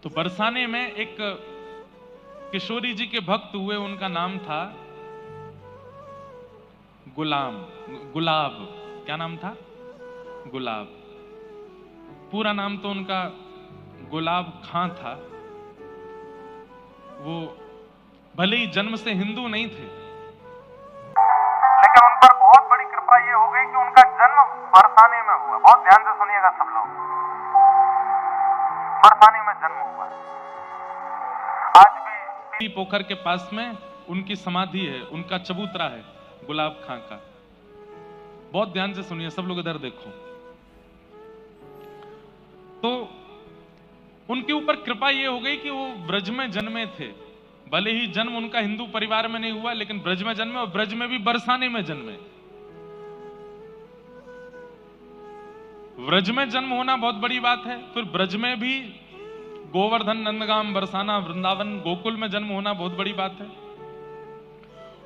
तो बरसाने में एक किशोरी जी के भक्त हुए, उनका नाम था गुलाब। क्या नाम था? गुलाब। पूरा नाम तो उनका गुलाब खां था। वो भले ही जन्म से हिंदू नहीं थे, लेकिन उन पर बहुत बड़ी कृपा ये हो गई कि उनका जन्म बरसाने में हुआ। बहुत ध्यान से सुनिएगा सब लोग, बरसाने में जन्म हुआ। आज भी पोखर के पास में उनकी समाधि है, उनका चबूतरा है गुलाब खां का। बहुत ध्यान से सुनिए सब लोग, इधर देखो। तो उनके ऊपर कृपा ये हो गई कि वो ब्रज में जन्मे थे। भले ही जन्म उनका हिंदू परिवार में नहीं हुआ, लेकिन ब्रज में जन्मे, और ब्रज में भी बरसाने में जन्मे। ब्रज में जन्म होना बहुत बड़ी बात है, फिर ब्रज में भी गोवर्धन, नंदगाम, बरसाना, वृंदावन, गोकुल में जन्म होना बहुत बड़ी बात है।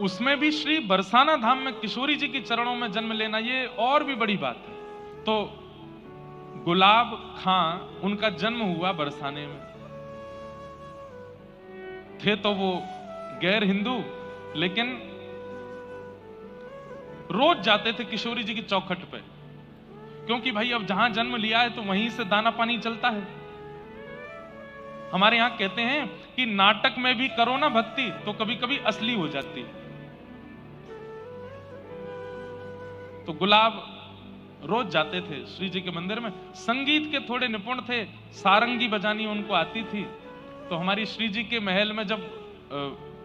उसमें भी श्री बरसाना धाम में किशोरी जी के चरणों में जन्म लेना, ये और भी बड़ी बात है। तो गुलाब खां, उनका जन्म हुआ बरसाने में। थे तो वो गैर हिंदू, लेकिन रोज जाते थे किशोरी जी की चौखट पे, क्योंकि भाई अब जहां जन्म लिया है तो वहीं से दाना पानी चलता है। हमारे यहां कहते हैं कि नाटक में भी करो ना भक्ति तो कभी कभी असली हो जाती है। तो गुलाब रोज जाते थे श्री जी के मंदिर में। संगीत के थोड़े निपुण थे, सारंगी बजानी उनको आती थी। तो हमारी श्री जी के महल में जब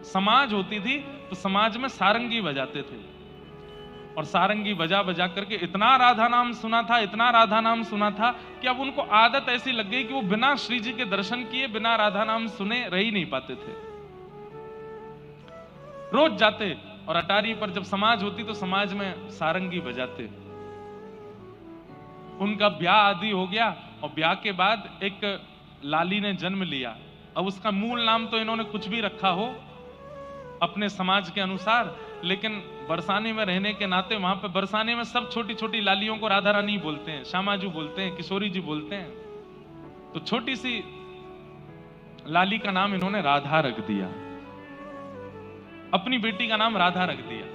समाज होती थी तो समाज में सारंगी बजाते थे, और सारंगी बजा बजा करके इतना राधा नाम सुना था, इतना राधा नाम सुना था कि अब उनको आदत ऐसी लग गई कि वो बिना श्री जी के दर्शन किए, बिना राधा नाम सुने रह ही नहीं पाते थे। रोज जाते, और अटारी पर जब समाज होती तो समाज में सारंगी बजाते। उनका ब्याह आदि हो गया, और ब्याह के बाद एक लाली ने जन्म लिया। अब उसका मूल नाम तो इन्होंने कुछ भी रखा हो अपने समाज के अनुसार, लेकिन बरसाने में रहने के नाते वहां पे बरसाने में सब छोटी छोटी लालियों को राधा रानी बोलते हैं, श्यामाजू बोलते हैं, किशोरी जी बोलते हैं। तो छोटी सी लाली का नाम इन्होंने राधा रख दिया, अपनी बेटी का नाम राधा रख दिया।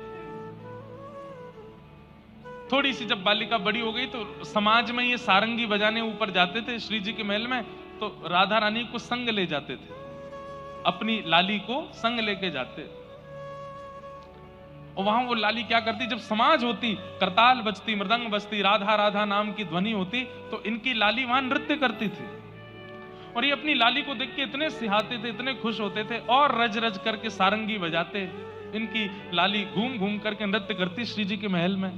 थोड़ी सी जब बालिका बड़ी हो गई तो समाज में ये सारंगी बजाने ऊपर जाते थे श्री जी के महल में, तो राधा रानी को संग ले जाते थे, अपनी लाली को संग लेके जाते। और वहां वो लाली क्या करती, जब समाज होती, करताल बजती, मृदंग बजती, राधा राधा नाम की ध्वनि होती, तो इनकी लाली वहां नृत्य करती थी। और ये अपनी लाली को देख के इतने सिहाते थे, इतने खुश होते थे, और रज रज करके सारंगी बजाते। इनकी लाली घूम घूम करके नृत्य करती श्री जी के महल में।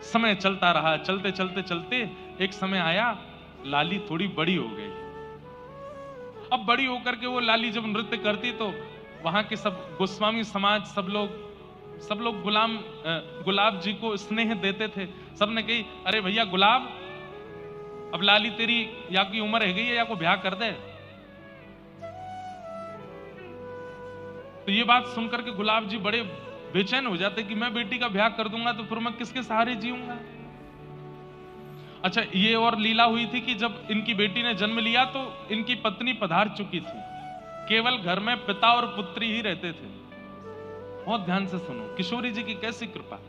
समय चलता रहा, चलते चलते चलते एक समय आया, लाली थोड़ी बड़ी हो गई। अब बड़ी होकर के वो लाली जब नृत्य करती तो वहां के सब गोस्वामी समाज, सब लोग गुलाब जी को स्नेह देते थे। सबने कही, अरे भैया गुलाब, अब लाली तेरी या की उम्र है गई है, या को ब्याह कर दे। तो ये बात सुनकर के गुलाब जी बड़े बेचैन हो जाते कि मैं बेटी का ब्याह कर दूंगा तो फिर मैं किसके सहारे जीऊंगा। अच्छा, ये और लीला हुई थी कि जब इनकी बेटी ने जन्म लिया तो इनकी पत्नी पधार चुकी थी, केवल घर में पिता और पुत्री ही रहते थे। बहुत ध्यान से सुनो, किशोरी जी की कैसी कृपा।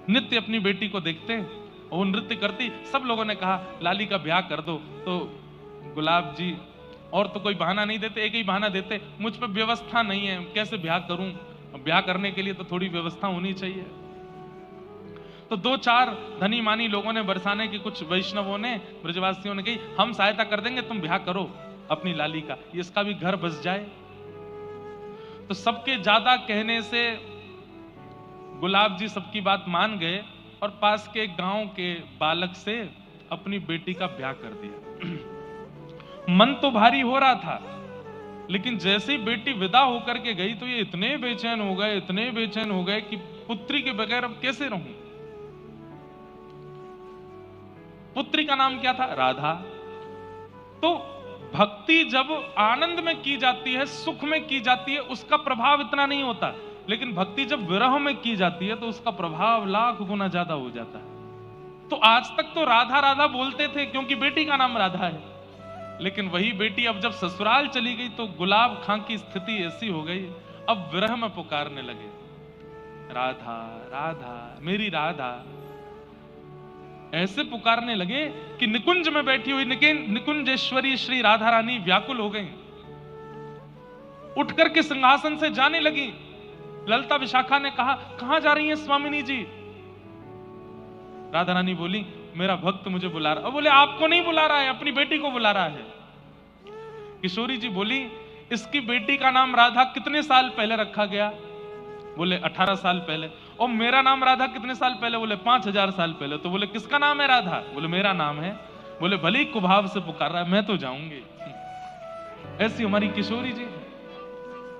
नित्य अपनी बेटी को देखते और वो नृत्य करती। सब लोगों ने कहा लाली का ब्याह कर दो, तो गुलाब जी और तो कोई बहाना नहीं देते, एक ही बहाना देते, मुझ पे व्यवस्था नहीं है, कैसे ब्याह करूं। ब्याह करने के लिए तो थोड़ी व्यवस्था होनी चाहिए। तो दो चार धनी मानी लोगों ने, बरसाने के कुछ वैष्णवों ने, ब्रजवासियों ने कही, हम सहायता कर देंगे, तुम ब्याह करो अपनी लाली का, इसका भी घर बस जाए। तो सबके ज्यादा कहने से गुलाब जी सबकी बात मान गए और पास के गांव के बालक से अपनी बेटी का ब्याह कर दिया। मन तो भारी हो रहा था, लेकिन जैसे ही बेटी विदा होकर के गई तो ये इतने बेचैन हो गए, इतने बेचैन हो गए कि पुत्री के बगैर अब कैसे रहूं। पुत्री का नाम क्या था? राधा। तो भक्ति जब आनंद में की जाती है, सुख में की जाती है, उसका प्रभाव इतना नहीं होता, लेकिन भक्ति जब विरह में की जाती है तो उसका प्रभाव लाख गुना ज्यादा हो जाता है। तो आज तक तो राधा राधा बोलते थे क्योंकि बेटी का नाम राधा है, लेकिन वही बेटी अब जब ससुराल चली गई तो गुलाब खां की स्थिति ऐसी हो गई, अब विरह में पुकारने लगे, राधा राधा मेरी राधा। ऐसे पुकारने लगे कि निकुंज में बैठी हुई निकुंजेश्वरी श्री राधा रानी व्याकुल हो गई, उठ करके सिंहासन से जाने लगी। ललिता विशाखा ने कहा, कहां जा रही हैं स्वामिनी जी? राधा रानी बोली, मेरा भक्त मुझे बुला रहा। बोले, आपको नहीं बुला रहा है, अपनी बेटी को बुला रहा है। किशोरी जी बोली, इसकी बेटी का नाम राधा कितने साल पहले रखा गया? बोले 18 साल पहले। और मेरा नाम राधा कितने साल पहले? बोले 5000 साल पहले। तो बोले, किसका नाम है राधा? बोले, मेरा नाम है। बोले, भले ही कुभाव से पुकार रहा है, मैं तो जाऊंगी। ऐसी हमारी किशोरी जी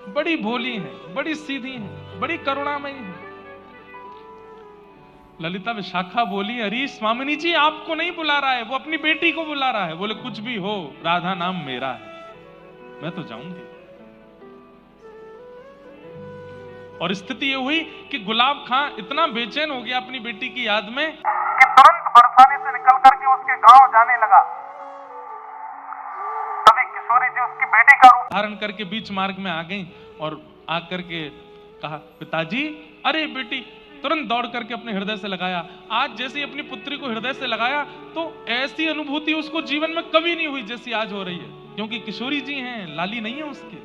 बड़ी भोली है, बड़ी सीधी है, बड़ी करुणामयी है। ललिता विशाखा बोली, अरे स्वामिनी जी आपको नहीं बुला रहा है, वो अपनी बेटी को बुला रहा है। बोले, कुछ भी हो, राधा नाम मेरा है, मैं तो जाऊंगी। और स्थिति ये हुई कि गुलाब खां इतना बेचैन हो गया अपनी बेटी की याद में कि तुरंत बरसाने से निकल करके उसके गांव जाने लगा। तभी किशोरी जी उसकी बेटी का रूप धारण करके बीच मार्ग में आ गई और आकर के कहा, पिताजी। अरे बेटी तुरंत दौड़ करके अपने हृदय से लगाया। आज जैसे अपनी पुत्री को हृदय से लगाया तो ऐसी अनुभूति उसको जीवन में कभी नहीं हुई जैसी आज हो रही है, क्योंकि किशोरी जी हैं, लाली नहीं है उसके।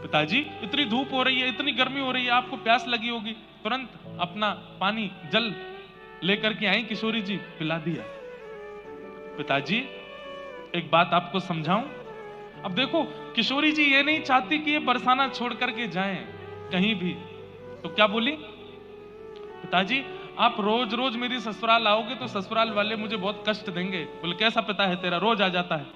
पिताजी इतनी धूप हो रही है, इतनी गर्मी हो रही है, आपको प्यास लगी होगी, तुरंत अपना पानी जल लेकर के आई किशोरी जी, पिला दिया। पिताजी एक बात आपको समझाऊं। अब देखो किशोरी जी ये नहीं चाहती कि ये बरसाना छोड़ करके जाएं कहीं भी, तो क्या बोली, पिताजी आप रोज रोज मेरी ससुराल आओगे तो ससुराल वाले मुझे बहुत कष्ट देंगे। बोले, कैसा पिता है तेरा, रोज आ जाता है,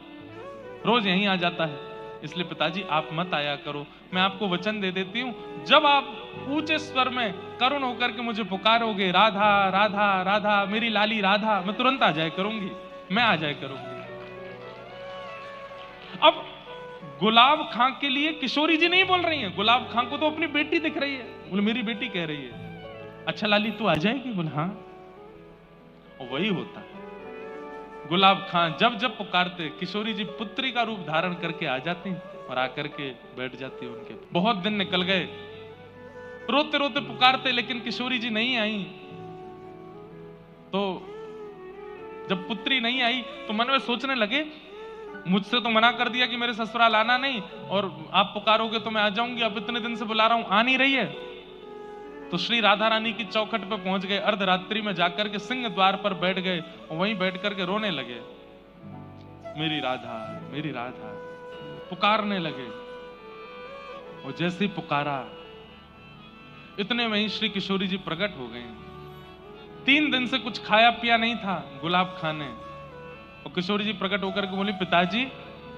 रोज यहीं आ जाता है, इसलिए पिताजी आप मत आया करो। मैं आपको वचन दे देती हूं, जब आप ऊंचे स्वर में करुण होकर के मुझे पुकारोगे, राधा राधा राधा मेरी लाली राधा, मैं तुरंत आ जाया करूंगी, मैं आ जाया करूंगी। अब गुलाब खां के लिए किशोरी जी नहीं बोल रही हैं, गुलाब खां को तो अपनी बेटी दिख रही है। बोले, मेरी बेटी कह रही है, अच्छा लाली तू आ जाएगी? बोले, हाँ। और वही होता, गुलाब खां जब जब पुकारते किशोरी जी पुत्री का रूप धारण करके आ जाती और आकर के बैठ जाती उनके। बहुत दिन निकल गए, रोते रोते पुकारते, लेकिन किशोरी जी नहीं आई। तो जब पुत्री नहीं आई तो मन में सोचने लगे, मुझसे तो मना कर दिया कि मेरे ससुराल आना नहीं, और आप पुकारोगे तो मैं आ जाऊंगी, अब इतने दिन से बुला रहा हूं, आ नहीं रही है। तो श्री राधा रानी की चौखट पे पहुंच गए, अर्धरात्रि में जाकर के सिंह द्वार पर बैठ गए और वहीं बैठ करके रोने लगे, मेरी राधा मेरी राधा, पुकारने लगे। और जैसे ही पुकारा इतने में ही श्री किशोरी जी प्रकट हो गए। 3 दिन से कुछ खाया पिया नहीं था गुलाब खां ने। और किशोरी जी प्रकट होकर के बोली, पिताजी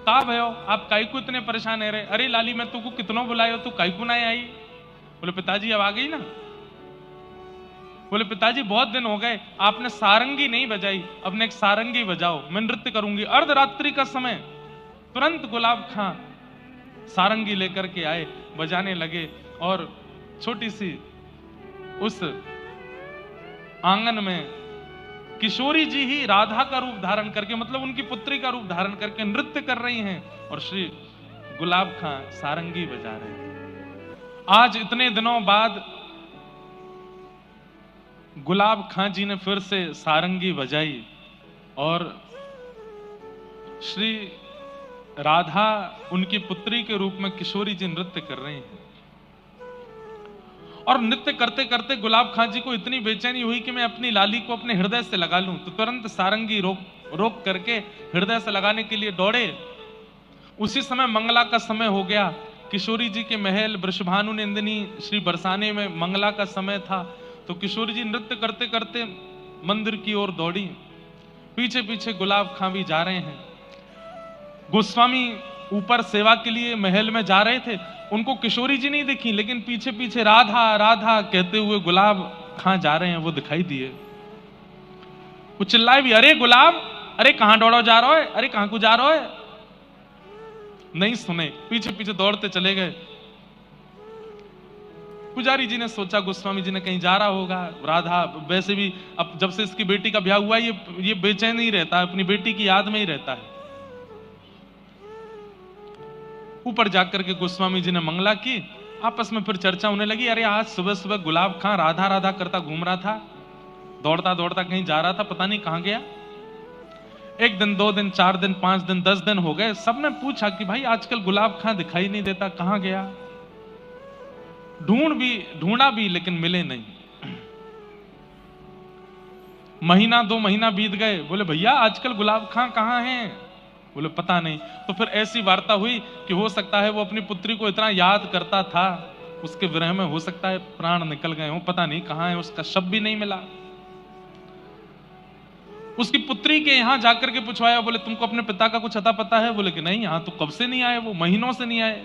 का भयो, आप काई को इतने परेशान है रहे? अरे लाली मैं तुमको कितनों बुलायो, तू काई को ना आई? बोले, पिताजी अब आ गई ना। बोले, पिताजी बहुत दिन हो गए आपने सारंगी नहीं बजाई, अब एक सारंगी बजाओ, मैं नृत्य करूंगी। अर्धरात्रि का समय, तुरंत गुलाब खां सारंगी लेकर के आए, बजाने लगे। और छोटी सी उस आंगन में किशोरी जी ही राधा का रूप धारण करके, मतलब उनकी पुत्री का रूप धारण करके नृत्य कर रही हैं और श्री गुलाब खां सारंगी बजा रहे हैं। आज इतने दिनों बाद गुलाब खां जी ने फिर से सारंगी बजाई और श्री राधा उनकी पुत्री के रूप में किशोरी जी नृत्य कर रही हैं। और नृत्य करते करते गुलाब खां जी को इतनी बेचैनी हुई कि मैं अपनी लाली को अपने हृदय से लगा लूं, तो तुरंत सारंगी रोक करके हृदय से लगाने के लिए दौड़े। उसी समय मंगला का समय हो गया। किशोरी जी के महल वृषभानु नंदिनी श्री बरसाने में मंगला का समय था। तो किशोरी जी नृत्य करते करते मंदिर की ओर दौड़ी, पीछे पीछे गुलाब खां भी जा रहे हैं। गोस्वामी ऊपर सेवा के लिए महल में जा रहे थे, उनको किशोरी जी नहीं दिखी, लेकिन पीछे पीछे राधा राधा कहते हुए गुलाब खां जा रहे हैं, वो दिखाई दिए। वो चिल्लाए भी, अरे गुलाब, अरे कहां दौड़ो जा रहा है, अरे कहां को जा रहा है? नहीं सुने, पीछे पीछे दौड़ते चले गए। पुजारी जी ने सोचा गोस्वामी जी ने कहीं जा रहा होगा, राधा वैसे भी अब जब से इसकी बेटी का ब्याह हुआ ये बेचैन ही रहता है, अपनी बेटी की याद में ही रहता है। ऊपर जाकर के गोस्वामी जी ने मंगला की, आपस में फिर चर्चा होने लगी, अरे आज सुबह सुबह गुलाब खां राधा राधा करता घूम रहा था, दौड़ता दौड़ता कहीं जा रहा था, पता नहीं कहां गया। 1 दिन 2 दिन 4 दिन 5 दिन 10 दिन हो गए, सबने पूछा कि भाई आजकल गुलाब खां दिखाई नहीं देता, कहां गया। ढूंढा भी लेकिन मिले नहीं। महीना 2 महीना बीत गए, बोले भैया आजकल गुलाब खां कहां हैं। बोले पता नहीं। तो फिर ऐसी वार्ता हुई कि हो सकता है वो अपनी पुत्री को इतना याद करता था, उसके विरह में हो सकता है प्राण निकल गए हो, पता नहीं कहां है, उसका शव भी नहीं मिला। उसकी पुत्री के यहां जाकर के पूछवाया, बोले तुमको अपने पिता का कुछ अता पता है। बोले कि नहीं, यहां तो कब से नहीं आए, वो महीनों से नहीं आए।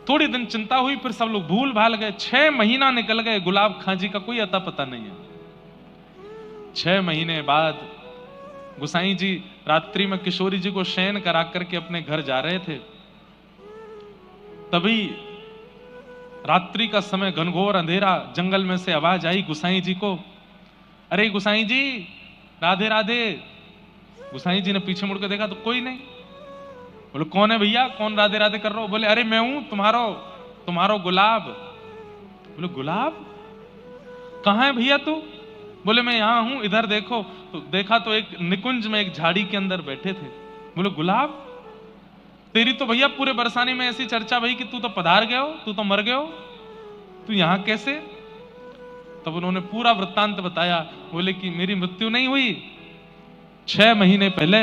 थोड़ी दिन चिंता हुई, फिर सब लोग भूल भाल गए। 6 महीना निकल गए, गुलाब खां जी का कोई अता पता नहीं है। 6 महीने बाद गुसाई जी रात्रि में किशोरी जी को शयन करा करके अपने घर जा रहे थे, तभी रात्रि का समय, घनघोर अंधेरा, जंगल में से आवाज आई गुसाई जी को, अरे गुसाई जी राधे राधे। गुसाई जी ने पीछे मुड़ के देखा तो कोई नहीं। बोले कौन है भैया, कौन राधे राधे कर रहे हो। बोले अरे मैं हूं तुम्हारो गुलाब। बोले गुलाब कहां है भैया तू। बोले मैं यहां हूं, इधर देखो। तो देखा तो एक निकुंज में एक झाड़ी के अंदर बैठे थे। बोले गुलाब, तेरी तो भैया पूरे बरसाने में ऐसी चर्चा भई कि तू तो पधार गए हो, तू तो मर गए हो, तू यहां कैसे। तब उन्होंने पूरा वृत्तांत बताया। बोले कि मेरी मृत्यु नहीं हुई, 6 महीने पहले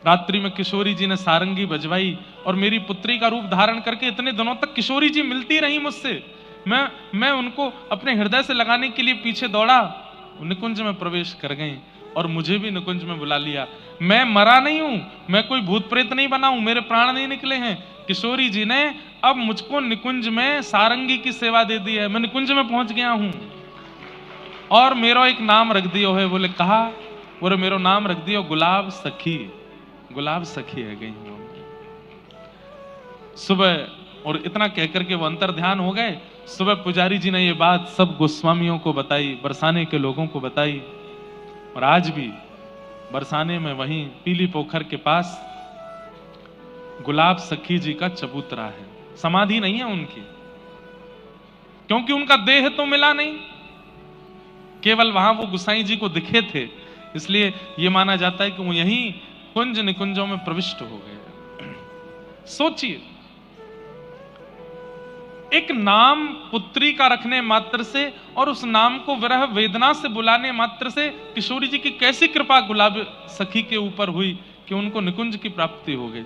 रात्रि में किशोरी जी ने सारंगी बजवाई और मेरी पुत्री का रूप धारण करके इतने दिनों तक किशोरी जी मिलती रही मुझसे। मैं उनको अपने हृदय से लगाने के लिए पीछे दौड़ा, निकुंज में प्रवेश कर गई और मुझे भी निकुंज में बुला लिया। मैं मरा नहीं हूं, मैं कोई भूत प्रेत नहीं बना हूं, मेरे प्राण नहीं निकले हैं। किशोरी जी ने अब मुझको निकुंज में सारंगी की सेवा दे दी है, मैं निकुंज में पहुंच गया हूं और मेरा एक नाम रख दियो है। बोले कहा। बोले मेरो नाम रख दियो गुलाब सखी। गुलाब सखी है गई हूं सुबह। और इतना कहकर के वो अंतर ध्यान हो गए। सुबह पुजारी जी ने ये बात सब गोस्वामियों को बताई, बरसाने के लोगों को बताई। और आज भी बरसाने में वहीं पीली पोखर के पास गुलाब सखी जी का चबूतरा है। समाधि नहीं है उनकी, क्योंकि उनका देह तो मिला नहीं, केवल वहां वो गुसाई जी को दिखे थे, इसलिए ये माना जाता है कि वो यहीं कुंज निकुंजों में प्रविष्ट हो गए। सोचिए, एक नाम पुत्री का रखने मात्र से और उस नाम को विरह वेदना से बुलाने मात्र से किशोरी जी की कैसी कृपा गुलाब सखी के ऊपर हुई कि उनको निकुंज की प्राप्ति हो गई।